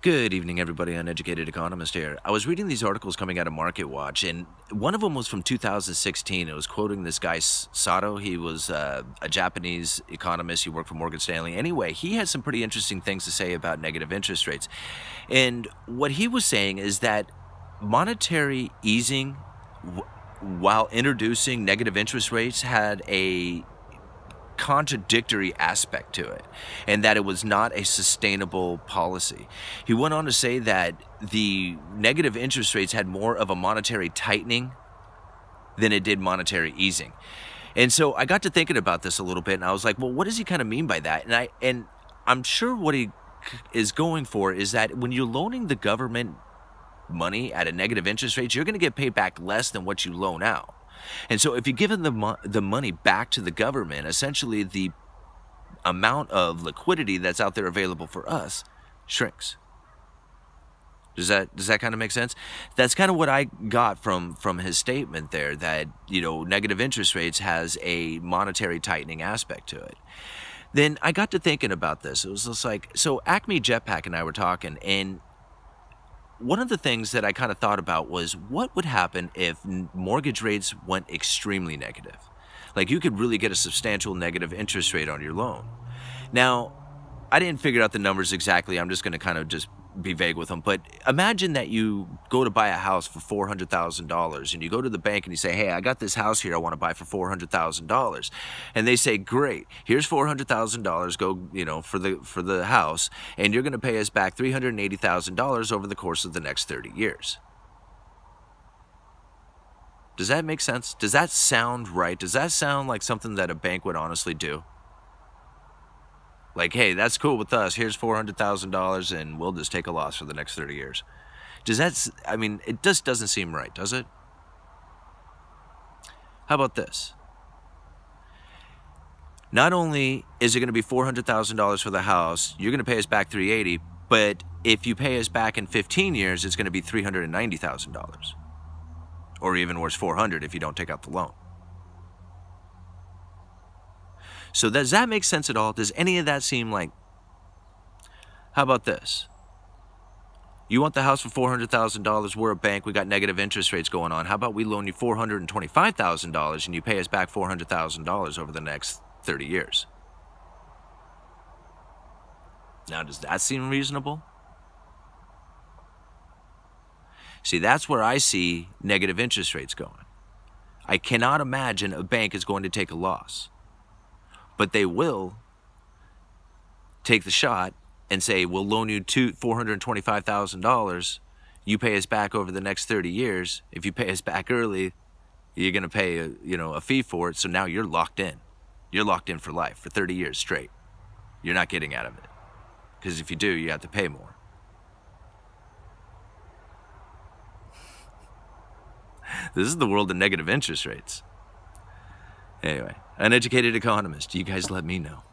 Good evening, everybody. Uneducated Economist here. I was reading these articles coming out of Market Watch, and one of them was from 2016. It was quoting this guy, Sato. He was a Japanese economist. He worked for Morgan Stanley. Anyway, he had some pretty interesting things to say about negative interest rates. And what he was saying is that monetary easing, while introducing negative interest rates, had a contradictory aspect to it, and that it was not a sustainable policy. He went on to say that the negative interest rates had more of a monetary tightening than it did monetary easing. And so I got to thinking about this a little bit, and I was like, well, what does he kind of mean by that? And I'm sure what he is going for is that when you're loaning the government money at a negative interest rate, you're going to get paid back less than what you loan out. And so if you give the money back to the government, essentially the amount of liquidity that's out there available for us shrinks. Does that kind of make sense? That's kind of what I got from his statement there, that, you know, negative interest rates has a monetary tightening aspect to it. Then I got to thinking about this. It was just like, so Acme Jetpack and I were talking, and one of the things that I kind of thought about was what would happen if mortgage rates went extremely negative. Like, you could really get a substantial negative interest rate on your loan. Now, I didn't figure out the numbers exactly. I'm just going to kind of just be vague with them. But imagine that you go to buy a house for $400,000, and you go to the bank and you say, hey, I got this house here I want to buy for $400,000. And they say, great, here's $400,000, go, you know, for the house, and you're going to pay us back $380,000 over the course of the next 30 years. Does that make sense? Does that sound right? Does that sound like something that a bank would honestly do? Like, hey, that's cool with us. Here's $400,000, and we'll just take a loss for the next 30 years. Does that, I mean, it just doesn't seem right, does it? How about this? Not only is it going to be $400,000 for the house, you're going to pay us back $380,000, but if you pay us back in 15 years, it's going to be $390,000. Or even worse, $400,000 if you don't take out the loan. So does that make sense at all? Does any of that seem like... How about this? You want the house for $400,000, we're a bank, we got negative interest rates going on. How about we loan you $425,000 and you pay us back $400,000 over the next 30 years? Now, does that seem reasonable? See, that's where I see negative interest rates going. I cannot imagine a bank is going to take a loss. But they will take the shot and say, we'll loan you $425,000. You pay us back over the next 30 years. If you pay us back early, you're going to pay a fee for it. So now you're locked in. You're locked in for life, for 30 years straight. You're not getting out of it. Because if you do, you have to pay more. This is the world of negative interest rates. Anyway, Uneducated Economist, you guys let me know.